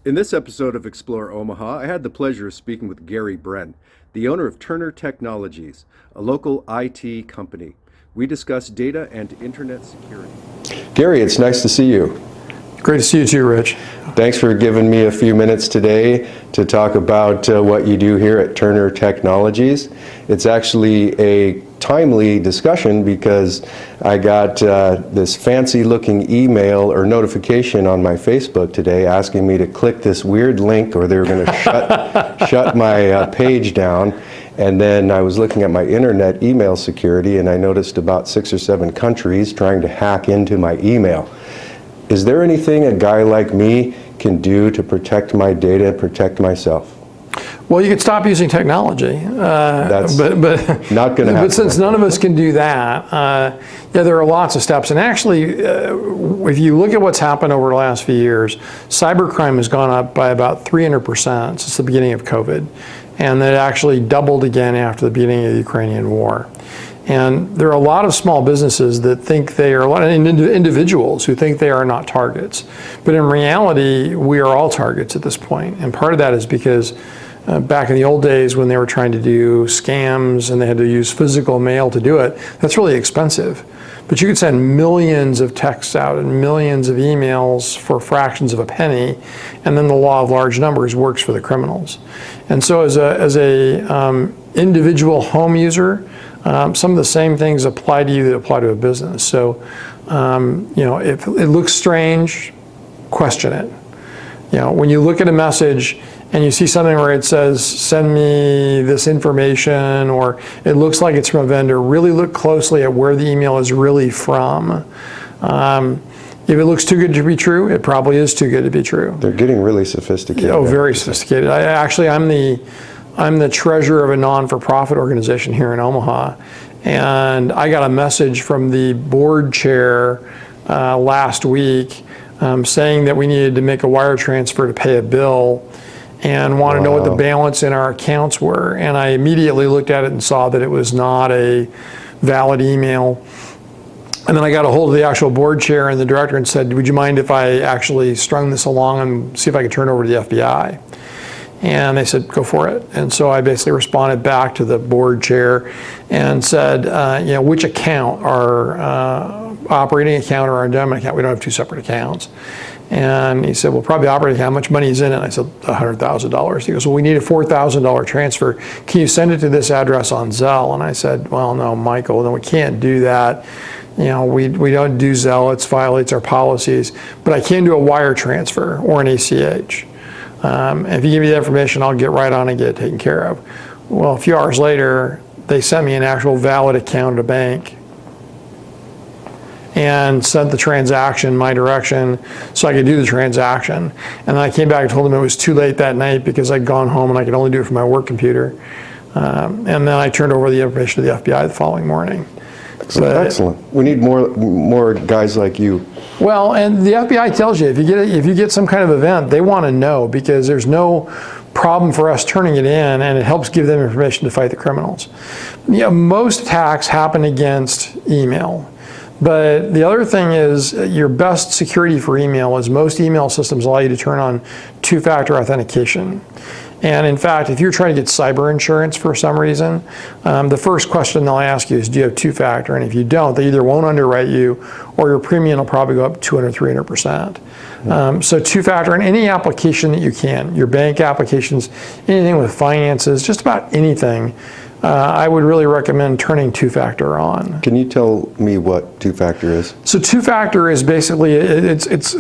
In this episode of Explore Omaha, I had the pleasure of speaking with Gary Bren, the owner of Turner Technologies, a local IT company. We discussed data and internet security. Gary, it's nice to see you. Great to see you too, Rich. Thanks for giving me a few minutes today to talk about what you do here at Turner Technologies. It's actually a timely discussion because I got this fancy looking email or notification on my Facebook today asking me to click this weird link or they were going to shut my page down. And then I was looking at my internet email security and I noticed about 6 or 7 countries trying to hack into my email. Is there anything a guy like me can do to protect my data and protect myself? Well, you could stop using technology. That's but not going to happen. But since none of us can do that, yeah, there are lots of steps. And actually, if you look at what's happened over the last few years, cybercrime has gone up by about 300% since the beginning of COVID. And it actually doubled again after the beginning of the Ukrainian war. And there are a lot of small businesses that think they are, a lot of individuals who think they are not targets. But in reality, we are all targets at this point. And part of that is because back in the old days when they were trying to do scams and they had to use physical mail to do it, that's really expensive. But you could send millions of texts out and millions of emails for fractions of a penny, and then the law of large numbers works for the criminals. And so as a individual home user, some of the same things apply to you that apply to a business. So, you know, if it looks strange, question it. You know, when you look at a message and you see something where it says, send me this information, or it looks like it's from a vendor, really look closely at where the email is really from. If it looks too good to be true, it probably is too good to be true. They're getting really sophisticated. Oh, very sophisticated. I'm the treasurer of a non-for-profit organization here in Omaha, and I got a message from the board chair last week saying that we needed to make a wire transfer to pay a bill and want to know what the balance in our accounts were. And I immediately looked at it and saw that it was not a valid email. And then I got a hold of the actual board chair and the director and said, would you mind if I actually strung this along and see if I could turn it over to the FBI? And they said, go for it. And so I basically responded back to the board chair and said, you know, which account, our operating account or our endowment account? We don't have 2 separate accounts. And he said, well, probably operating account, how much money is in it? And I said, $100,000. He goes, well, we need a $4,000 transfer. Can you send it to this address on Zelle? And I said, well, no, Michael, no, we can't do that. You know, we don't do Zelle, it violates our policies, but I can do a wire transfer or an ACH. And if you give me the information, I'll get right on and get it taken care of. Well, a few hours later, they sent me an actual valid account at a bank and sent the transaction in my direction so I could do the transaction. And then I came back and told them it was too late that night because I'd gone home and I could only do it from my work computer. And then I turned over the information to the FBI the following morning. Excellent. We need more guys like you. Well, and the FBI tells you if you get some kind of event, they want to know because there's no problem for us turning it in, and it helps give them information to fight the criminals. You know, most attacks happen against email. But the other thing is your best security for email is most email systems allow you to turn on 2-factor authentication. And in fact, if you're trying to get cyber insurance for some reason, the first question they'll ask you is, do you have 2-factor? And if you don't, they either won't underwrite you or your premium will probably go up 200, 300%. So 2-factor in any application that you can, your bank applications, anything with finances, just about anything, I would really recommend turning 2-factor on. Can you tell me what 2-factor is? So 2-factor is basically, it's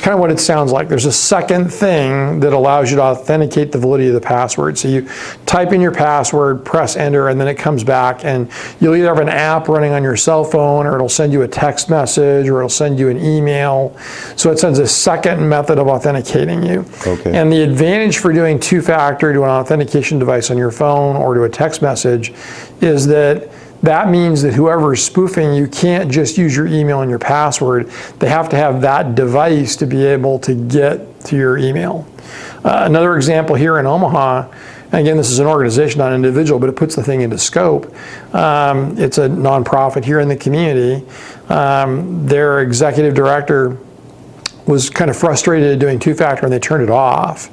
kind of what it sounds like. There's a second thing that allows you to authenticate the validity of the password. So you type in your password, press enter, and then it comes back, and you'll either have an app running on your cell phone, or it'll send you a text message, or it'll send you an email. So it sends a second method of authenticating you. Okay. And the advantage for doing 2-factor to an authentication device on your phone or to a text message is that means that whoever is spoofing you can't just use your email and your password. They have to have that device to be able to get to your email. Another example here in Omaha, and again, this is an organization, not an individual, but it puts the thing into scope. It's a nonprofit here in the community. Their executive director was kind of frustrated doing two-factor and they turned it off.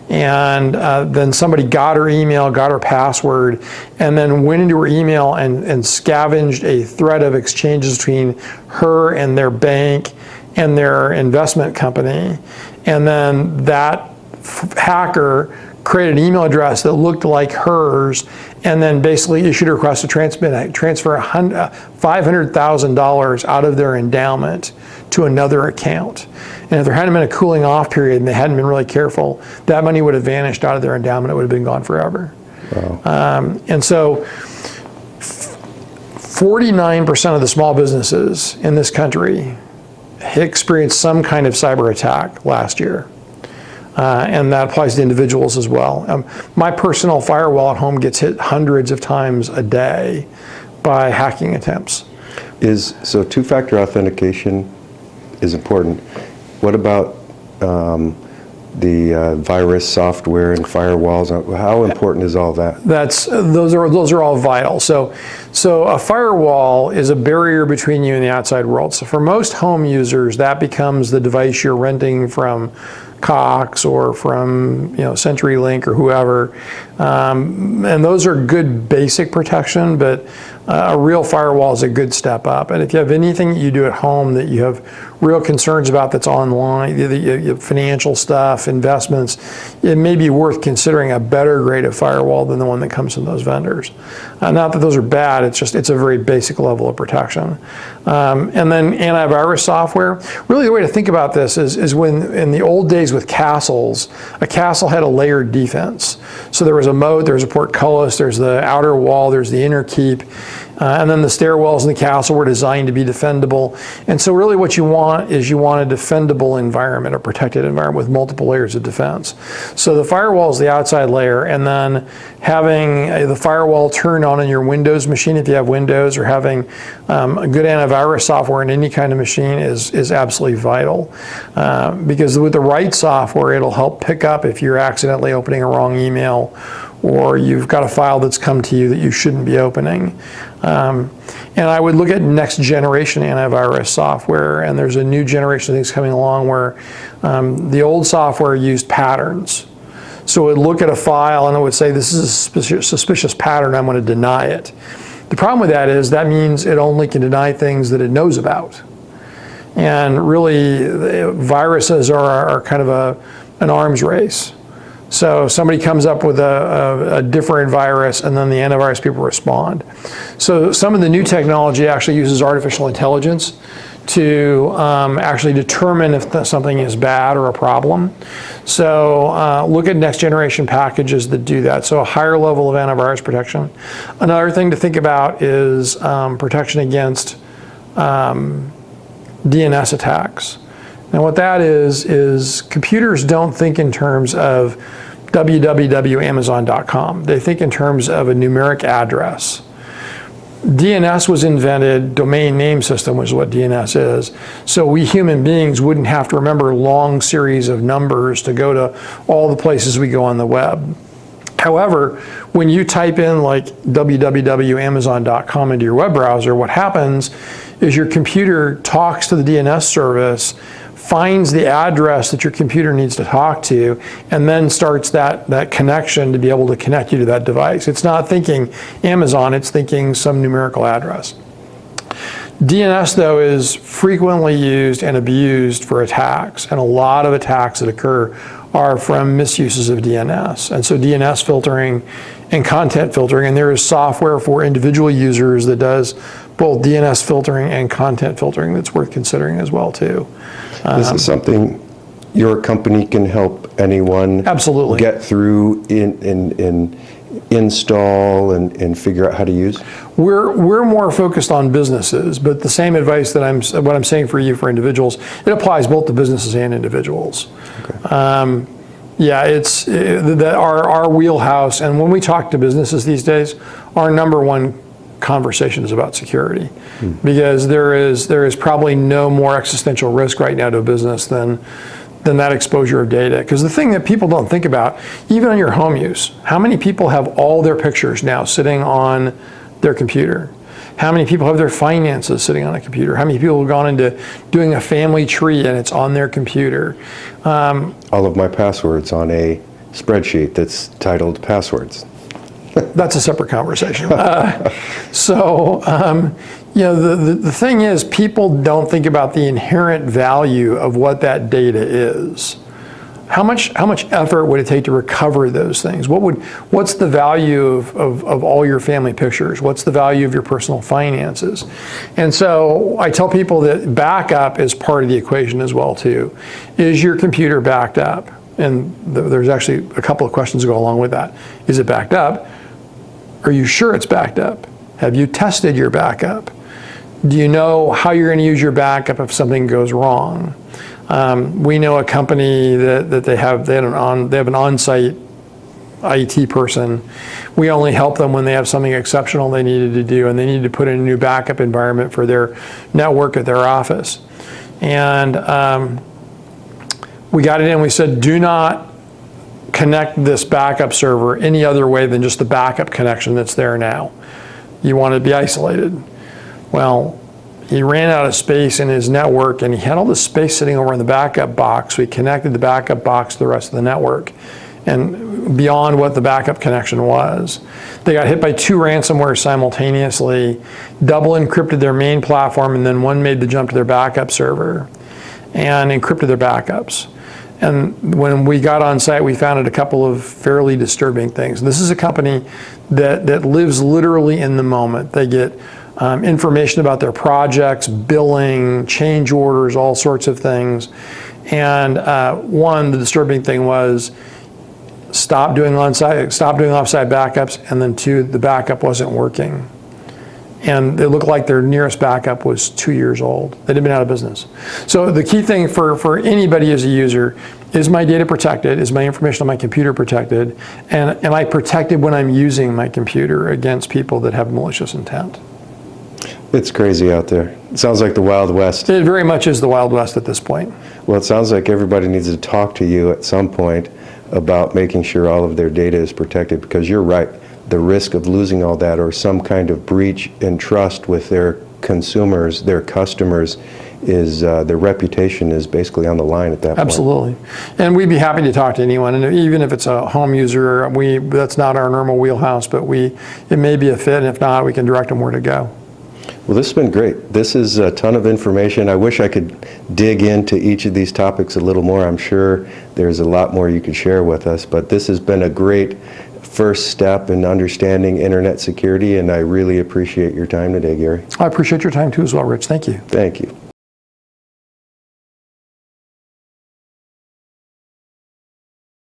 And then somebody got her email, got her password, and then went into her email and scavenged a thread of exchanges between her and their bank and their investment company. And then that hacker created an email address that looked like hers, and then basically issued a request to transfer $500,000 out of their endowment to another account. And if there hadn't been a cooling off period and they hadn't been really careful, that money would have vanished out of their endowment. It would have been gone forever. Wow. And so 49% of the small businesses in this country experienced some kind of cyber attack last year. And that applies to individuals as well. My personal firewall at home gets hit hundreds of times a day by hacking attempts. So two-factor authentication is important. What about the virus software and firewalls? How important is all that? Those are all vital. So a firewall is a barrier between you and the outside world. So for most home users, that becomes the device you're renting from Cox or from CenturyLink or whoever, and those are good basic protection, but a real firewall is a good step up. And if you have anything that you do at home that you have real concerns about that's online, the financial stuff, investments, it may be worth considering a better grade of firewall than the one that comes from those vendors. Not that those are bad, it's a very basic level of protection. And then antivirus software. Really the way to think about this is when in the old days with castles, a castle had a layered defense. So there was a moat, there was a portcullis, there's the outer wall, there's the inner keep, and then the stairwells in the castle were designed to be defendable. And so really what you want is a defendable environment, a protected environment with multiple layers of defense. So the firewall is the outside layer, and then having the firewall turned on in your Windows machine if you have Windows, or having a good antivirus software in any kind of machine is absolutely vital. Because with the right software, it'll help pick up if you're accidentally opening a wrong email, or you've got a file that's come to you that you shouldn't be opening. And I would look at next generation antivirus software, and there's a new generation of things coming along where the old software used patterns. So it would look at a file and it would say, this is a suspicious pattern, I'm going to deny it. The problem with that is that means it only can deny things that it knows about. And really, viruses are kind of an arms race. So somebody comes up with a different virus, and then the antivirus people respond. So some of the new technology actually uses artificial intelligence to actually determine if something is bad or a problem. So look at next generation packages that do that. So a higher level of antivirus protection. Another thing to think about is protection against DNS attacks. Now what that is computers don't think in terms of www.amazon.com. They think in terms of a numeric address. DNS was invented, domain name system was what DNS is, so we human beings wouldn't have to remember long series of numbers to go to all the places we go on the web. However, when you type in like www.amazon.com into your web browser, what happens is your computer talks to the DNS service, finds the address that your computer needs to talk to, and then starts that connection to be able to connect you to that device. It's not thinking Amazon, it's thinking some numerical address. DNS, though, is frequently used and abused for attacks, and a lot of attacks that occur are from misuses of DNS. And so DNS filtering and content filtering, and there is software for individual users that does both DNS filtering and content filtering that's worth considering as well, too. This is something your company can help anyone absolutely get through, install, and figure out how to use? We're more focused on businesses, but the same advice that what I'm saying for you for individuals, it applies both to businesses and individuals. Okay. Yeah, it's our wheelhouse, and when we talk to businesses these days, our number one conversation is about security, because there is probably no more existential risk right now to a business than that exposure of data. Because the thing that people don't think about, even on your home use, how many people have all their pictures now sitting on their computer? How many people have their finances sitting on a computer? How many people have gone into doing a family tree and it's on their computer? All of my passwords on a spreadsheet that's titled passwords. That's a separate conversation. You know, the thing is, people don't think about the inherent value of what that data is. How much effort would it take to recover those things? What's the value of all your family pictures? What's the value of your personal finances? And so I tell people that backup is part of the equation as well too. Is your computer backed up? And there's actually a couple of questions that go along with that. Is it backed up? Are you sure it's backed up? Have you tested your backup? Do you know how you're going to use your backup if something goes wrong? We know a company that they have an on-site IT person. We only help them when they have something exceptional they needed to do, and they needed to put in a new backup environment for their network at their office. And we got it in. We said, do not connect this backup server any other way than just the backup connection that's there now. You want to be isolated. Well, he ran out of space in his network, and he had all this space sitting over in the backup box. We connected the backup box to the rest of the network and beyond what the backup connection was. They got hit by 2 ransomware simultaneously, double encrypted their main platform, and then one made the jump to their backup server and encrypted their backups. And when we got on site, we found a couple of fairly disturbing things. This is a company that lives literally in the moment. They get information about their projects, billing, change orders, all sorts of things. And one, the disturbing thing was stop doing offsite backups, and then 2, the backup wasn't working. And it looked like their nearest backup was 2 years old. They'd been out of business. So the key thing for anybody as a user, is my data protected? Is my information on my computer protected? And am I protected when I'm using my computer against people that have malicious intent? It's crazy out there. It sounds like the Wild West. It very much is the Wild West at this point. Well, it sounds like everybody needs to talk to you at some point about making sure all of their data is protected, because you're right. The risk of losing all that, or some kind of breach in trust with their consumers, their customers, is their reputation is basically on the line at that point. Absolutely. And we'd be happy to talk to anyone, and even if it's a home user, that's not our normal wheelhouse, but it may be a fit, and if not, we can direct them where to go. Well, this has been great. This is a ton of information. I wish I could dig into each of these topics a little more. I'm sure there's a lot more you could share with us, but this has been a great first step in understanding internet security, and I really appreciate your time today, Gary. I appreciate your time too as well, Rich. Thank you. Thank you.